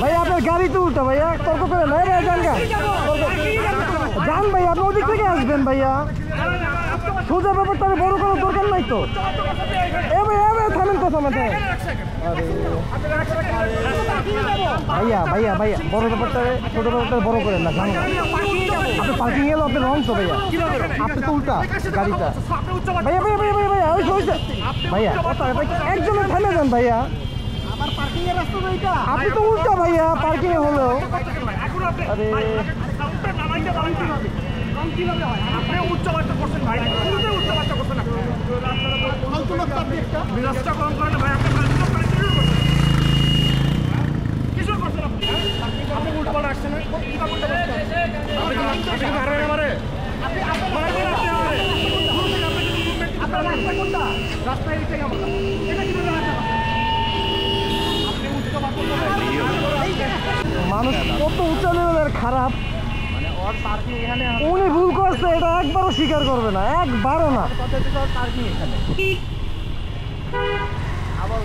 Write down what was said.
ভাইয়া আপনার গাড়ি তো উল্টা ভাইয়া, তর্ক করে না যান যান ভাইয়া, আপনি ওদিক থেকে আসবেন ভাইয়া, সোজা ব্যাপারটা বড় করার দরকার নাই তো। থামেন তো থামেন। ভাইয়া ভাইয়া ভাইয়া বড় ব্যাপারটা ছোট ব্যাপারটা বড় করেন না, জানো আপনি পার্কিং এলো, আপনি রং তো ভাইয়া, আপনি তো উল্টা গাড়িটা। ভাইয়া ভাইয়া ভাইয়া ভাইয়া ভাইয়া ভাইয়া একজনের থেমে যান ভাইয়া, আপনি তো উল্টা ভাইয়া পার্কিং এ হলো। আরে মানুষ কত উচ্চ লেভেলের খারাপ, উনি ভুল করছে এটা একবারও স্বীকার করবে না, একবারও না। আবার